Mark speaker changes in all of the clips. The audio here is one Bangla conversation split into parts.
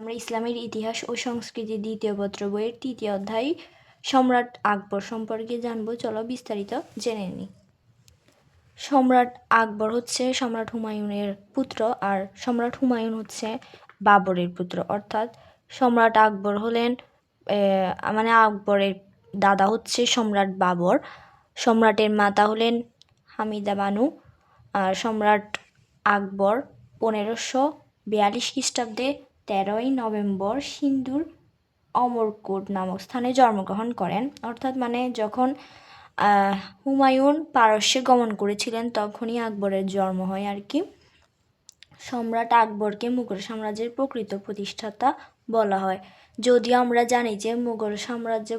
Speaker 1: আমরা ইসলামের ইতিহাস ও সংস্কৃতি দ্বিতীয় পত্র বইয়ের তৃতীয় অধ্যায় সম্রাট আকবর সম্পর্কে জানবো। চলো বিস্তারিত জেনে নিই। সম্রাট আকবর হচ্ছে সম্রাট হুমায়ুনের পুত্র, আর সম্রাট হুমায়ুন হচ্ছে বাবরের পুত্র। অর্থাৎ সম্রাট আকবর হলেন আকবরের দাদা হচ্ছে সম্রাট বাবর, সম্রাটের মাতা হলেন হামিদা বানু। আর সম্রাট আকবর 1542 খ্রিস্টাব্দে 13ই নভেম্বর সিন্ধুর অমরকোট নামক স্থানে জন্মগ্রহণ করেন। অর্থাৎ যখন হুমায়ুন পারস্যে গমন করেছিলেন তখনই আকবরের জন্ম হয় আর কি। সম্রাট আকবরকে মুঘল সাম্রাজ্যের প্রকৃত প্রতিষ্ঠাতা বলা হয়। যদিও আমরা জানি যে মুঘল সাম্রাজ্য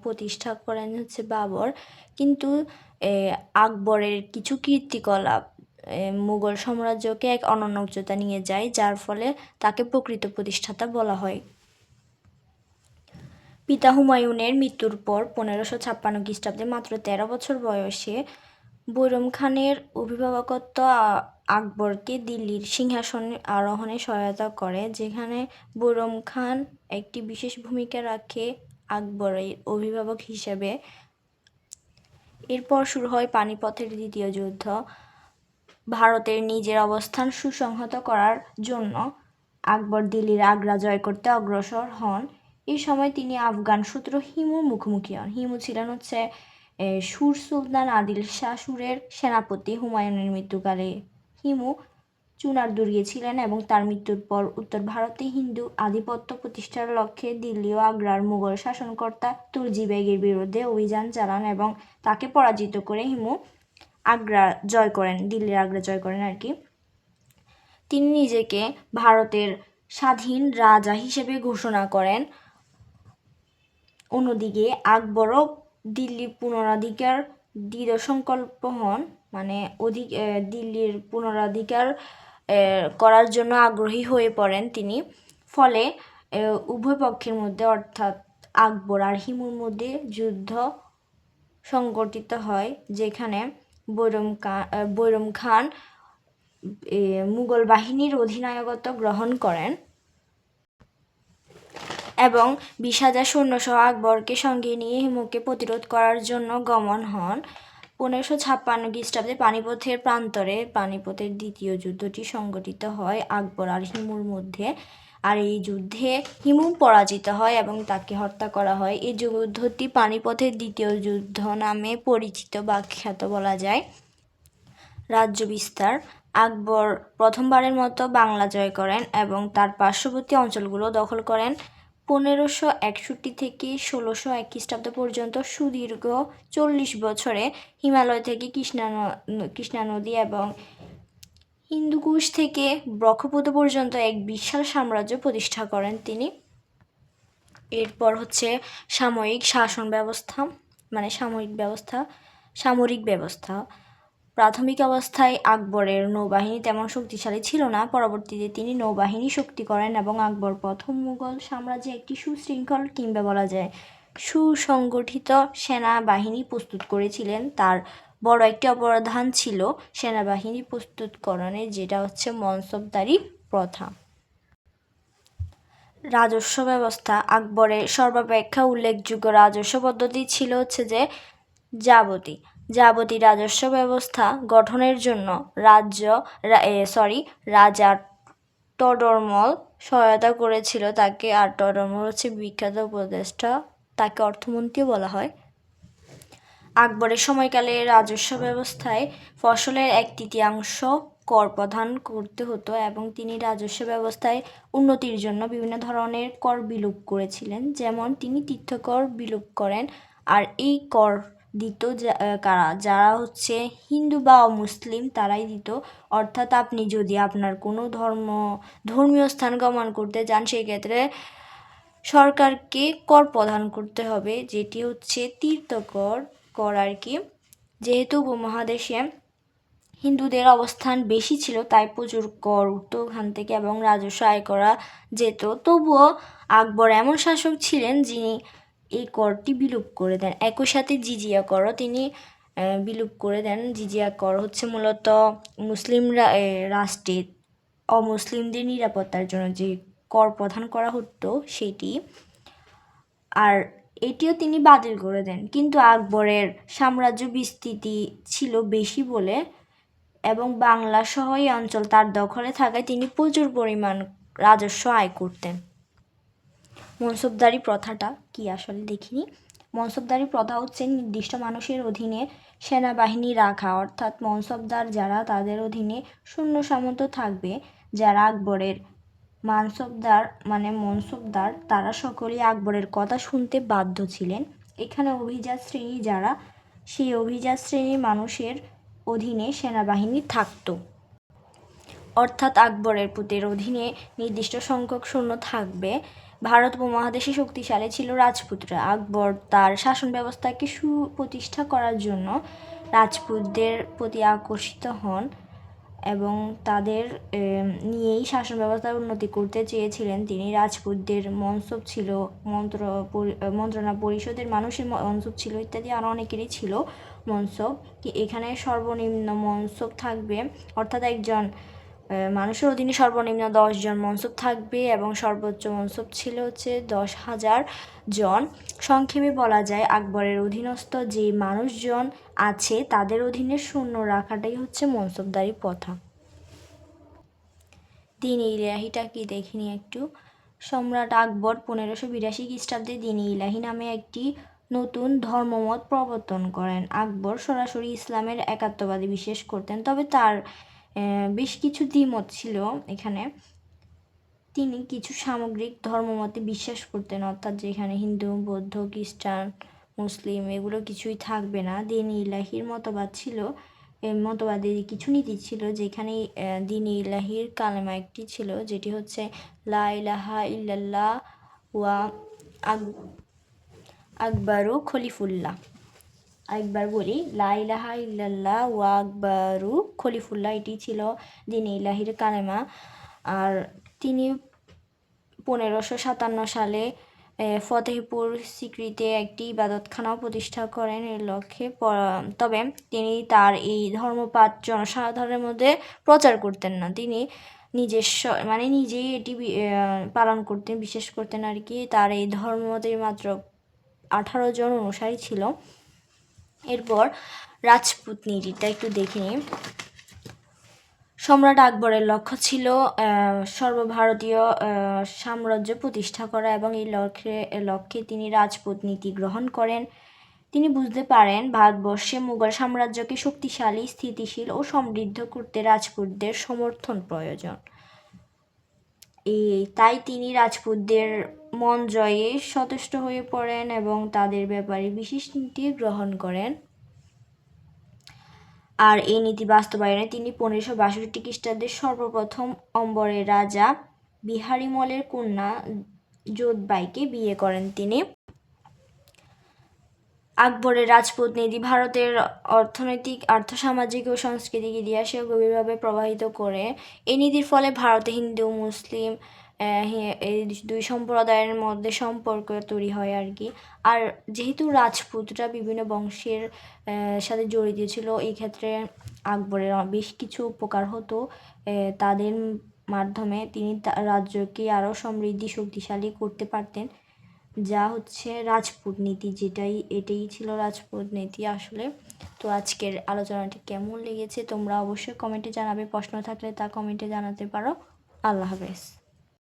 Speaker 1: প্রতিষ্ঠা করেন হচ্ছে বাবর, কিন্তু আকবরের কিছু কীর্তিকলাপ মুঘল সাম্রাজ্যকে এক অনন্য উচ্চতা নিয়ে যায়, যার ফলে তাকে প্রকৃত প্রতিষ্ঠাতা বলা হয়। পিতা হুমায়ুনের মৃত্যুর পর 1556 খ্রিস্টাব্দে মাত্র 13 বছর বয়সে বৈরম খানের অভিভাবকত্ব আকবরকে দিল্লির সিংহাসনে আরোহণে সহায়তা করে, যেখানে বৈরম খান একটি বিশেষ ভূমিকা রাখে আকবরের অভিভাবক হিসেবে। এরপর শুরু হয় পানিপথের দ্বিতীয় যুদ্ধ। ভারতের নিজের অবস্থান সুসংহত করার জন্য আকবর দিল্লির আগ্রা জয় করতে অগ্রসর হন। এই সময় তিনি আফগান শত্রু হিমুর মুখোমুখি হন। হিমু ছিলেন সুর সুলতান আদিল শাহ সুরের সেনাপতি। হুমায়ুনের মৃত্যুকালে হিমু চুনার দুর্গে ছিলেন এবং তার মৃত্যুর পর উত্তর ভারতে হিন্দু আধিপত্য প্রতিষ্ঠার লক্ষ্যে দিল্লি ও আগ্রার মুঘল শাসনকর্তা তুর্জি বেগের বিরুদ্ধে অভিযান চালান এবং তাকে পরাজিত করে হিমু দিল্লির আগ্রা জয় করেন আর কি। তিনি নিজেকে ভারতের স্বাধীন রাজা হিসেবে ঘোষণা করেন। অন্যদিকে আকবরও দিল্লি পুনরাধিকার দৃঢ় সংকল্প হন, দিল্লির পুনরাধিকার করার জন্য আগ্রহী হয়ে পড়েন তিনি। ফলে উভয় পক্ষের মধ্যে অর্থাৎ আকবর আর হিমুর মধ্যে যুদ্ধ সংগঠিত হয়, যেখানে বৈরম খান মুঘল বাহিনীর অধিনায়কত্ব গ্রহণ করেন এবং 20,000 সৈন্যসহ আকবরকে সঙ্গে নিয়ে হিমুকে প্রতিরোধ করার জন্য গমন হন। 1556 খ্রিস্টাব্দে পানিপথের প্রান্তরে পানিপথের দ্বিতীয় যুদ্ধটি সংগঠিত হয় আকবর আর হিমুর মধ্যে। আর এই যুদ্ধে হিমু পরাজিত হয় এবং তাকে হত্যা করা হয়। এই যুদ্ধটি পানিপথের দ্বিতীয় যুদ্ধ নামে পরিচিত বা খ্যাত বলা যায়। রাজ্য বিস্তার। আকবর প্রথমবারের মতো বাংলা জয় করেন এবং তার পার্শ্ববর্তী অঞ্চলগুলো দখল করেন। 1561 থেকে 1601 খ্রিস্টাব্দ পর্যন্ত সুদীর্ঘ 40 বছরে হিমালয় থেকে কৃষ্ণা নদী এবং হিন্দুকুশ থেকে ব্রহ্মপুত্র পর্যন্ত এক বিশাল সাম্রাজ্য প্রতিষ্ঠা করেন তিনি। এরপর সামরিক ব্যবস্থা। প্রাথমিক অবস্থায় আকবরের নৌবাহিনী তেমন শক্তিশালী ছিল না। পরবর্তীতে তিনি নৌবাহিনী শক্তি করেন এবং আকবর প্রথম মুঘল সাম্রাজ্যে একটি সুশৃঙ্খল কিংবা বলা যায় সুসংগঠিত সেনাবাহিনী প্রস্তুত করেছিলেন। তার বড় একটি অবদান ছিল সেনাবাহিনী প্রস্তুতকরণে, যেটা মনসবদারি প্রথা। রাজস্ব ব্যবস্থা। আকবরের সর্বাপেক্ষা উল্লেখযোগ্য রাজস্ব পদ্ধতি ছিল যাবতী রাজস্ব ব্যবস্থা গঠনের জন্য রাজা টডরমল সহায়তা করেছিল তাকে। আর টডরমল বিখ্যাত উপদেষ্টা, তাকে অর্থমন্ত্রীও বলা হয়। আকবরের সময়কালে রাজস্ব ব্যবস্থায় ফসলের 1/3 কর প্রদান করতে হতো এবং তিনি রাজস্ব ব্যবস্থায় উন্নতির জন্য বিভিন্ন ধরনের কর বিলোপ করেছিলেন। যেমন তিনি তীর্থকর বিলোপ করেন। আর এই কর দিত কারা? যারা হিন্দু বা অমুসলিম তারাই দিত। অর্থাৎ আপনি যদি আপনার কোনো ধর্মীয় স্থান গমন করতে যান, সেই ক্ষেত্রে সরকারকে কর প্রদান করতে হবে, যেটি তীর্থকর আর কি। যেহেতু উপমহাদেশে হিন্দুদের অবস্থান বেশি ছিল, তাই প্রচুর কর উঠত ওখান থেকে এবং রাজস্ব আয় করা যেত। তবুও আকবর এমন শাসক ছিলেন যিনি এই করটি বিলুপ করে দেন। একই সাথে জিজিয়া করও তিনি বিলুপ করে দেন। জিজিয়া কর মূলত মুসলিম রাষ্ট্রে অমুসলিমদের নিরাপত্তার জন্য যে কর প্রদান করা হতো সেটি, আর এটিও তিনি বাতিল করে দেন। কিন্তু আকবরের সাম্রাজ্য বিস্তৃতি ছিল বেশি বলে এবং বাংলা সহ এই অঞ্চল তার দখলে থাকায় তিনি প্রচুর পরিমাণ রাজস্ব আয় করতেন। মনসবদারি প্রথাটা কি আসলে দেখিনি। মনসবদারি প্রথা হচ্ছে নির্দিষ্ট মানুষের অধীনে সেনাবাহিনী রাখা, অর্থাৎ মনসবদার যারা তাদের অধীনে সৈন্য সামন্ত থাকবে। যারা আকবরের মনসবদার তারা সকলেই আকবরের কথা শুনতে বাধ্য ছিলেন। এখানে অভিজাত শ্রেণী যারা, সেই অভিজাত শ্রেণীর মানুষের অধীনে সেনাবাহিনী থাকতো, অর্থাৎ আকবরের পুতের অধীনে নির্দিষ্ট সংখ্যক সৈন্য থাকবে। ভারত উপমহাদেশে শক্তিশালী ছিল রাজপুতরা। আকবর তার শাসন ব্যবস্থাকে সুপ্রতিষ্ঠা করার জন্য রাজপুতদের প্রতি আকর্ষিত হন এবং তাদের নিয়েই শাসন ব্যবস্থার উন্নতি করতে চেয়েছিলেন তিনি। রাজপুতদের মনসব ছিল, মন্ত্রণা পরিষদের মানুষের মনসব ছিল ইত্যাদি, আরও অনেকেরই ছিল মনসব। এখানে সর্বনিম্ন মনসব থাকবে, অর্থাৎ একজন মানুষের অধীনে সর্বনিম্ন 10 জন মনসব থাকবে এবং সর্বোচ্চ মনসব ছিল হচ্ছে 10,000 জন। সংক্ষেপে বলা যায় আকবরের অধীনস্থ যে মানুষজন আছে তাদের অধীনে সৈন্য রাখাটাই হচ্ছে মনসবদারি প্রথা। দিন ইলাহিটা কি দেখিনি একটু। সম্রাট আকবর 1582 খ্রিস্টাব্দে দিন ইলাহি নামে একটি নতুন ধর্মমত প্রবর্তন করেন। আকবর সরাসরি ইসলামের একাত্মবাদে বিশ্বাস করতেন, তবে তার বেশ কিছু দ্বিমত ছিল এখানে। তিনি কিছু সামগ্রিক ধর্মমতে বিশ্বাস করতেন, অর্থাৎ যেখানে হিন্দু, বৌদ্ধ, খ্রিস্টান, মুসলিম এগুলো কিছুই থাকবে না। দিন ইলাহির মতবাদ ছিল, মতবাদের কিছু নীতি ছিল, যেখানে দিন ইলাহির কালেমা একটি ছিল, যেটি হচ্ছে লা ইলাহা ইল্লাল্লাহ ওয়া আকবরু খলিফুল্লাহ। একবার বলি, লা ইলাহা ইল্লাল্লাহ ওয়া আকবরু খলিফুল্লাহ, এটি ছিল দিন ইলাহির কালেমা। আর তিনি 1557 সালে ফতেহপুর সিক্রিতে একটি ইবাদতখানাও প্রতিষ্ঠা করেন এর লক্ষ্যে। তবে তিনি তার এই ধর্মপাঠ জনসাধারণের মধ্যে প্রচার করতেন না। তিনি নিজেই এটি পালন করতেন, বিশ্বাস করতেন আর কি। তার এই ধর্মমতের মাত্র 18 জন অনুসারী ছিল। এরপর রাজপুত নীতিটা একটু দেখে নিই। সম্রাট আকবরের লক্ষ্য ছিল সর্বভারতীয় সাম্রাজ্য প্রতিষ্ঠা করা এবং এই লক্ষ্যে তিনি রাজপুত নীতি গ্রহণ করেন। তিনি বুঝতে পারেন ভারতবর্ষে মুঘল সাম্রাজ্যকে শক্তিশালী, স্থিতিশীল ও সমৃদ্ধ করতে রাজপুতদের সমর্থন প্রয়োজন। তাই তিনি রাজপুতদের মন জয়ে সচেষ্ট হয়ে পড়েন এবং তাদের ব্যাপারে বিশেষ নীতি গ্রহণ করেন। আর এই নীতি বাস্তবায়নে তিনি 1562 খ্রিস্টাব্দে সর্বপ্রথম অম্বরের রাজা বিহারীমলের কন্যা যোধবাইকে বিয়ে করেন তিনি। আকবরের রাজপুত নীতি ভারতের অর্থনৈতিক, আর্থসামাজিক ও সাংস্কৃতিক ইতিহাসে গভীরভাবে প্রভাবিত করে। এই নীতির ফলে ভারতে হিন্দু, মুসলিম এই দুই সম্প্রদায়ের মধ্যে সম্পর্ক তৈরি হয় আর কি। আর যেহেতু রাজপুতরা বিভিন্ন বংশের সাথে জড়িত ছিল, এই ক্ষেত্রে আকবরের বেশ কিছু উপকার হতো। তাদের মাধ্যমে তিনি রাজ্যকে আরও সমৃদ্ধি, শক্তিশালী করতে পারতেন, যা হচ্ছে রাজপুত নীতি, এটাই ছিল রাজপুত নীতি আসলে। তো আজকের আলোচনাটি কেমন লেগেছে তোমরা অবশ্যই কমেন্টে জানাবে। প্রশ্ন থাকলে তা কমেন্টে জানাতে পারো। আল্লাহ হাফেজ।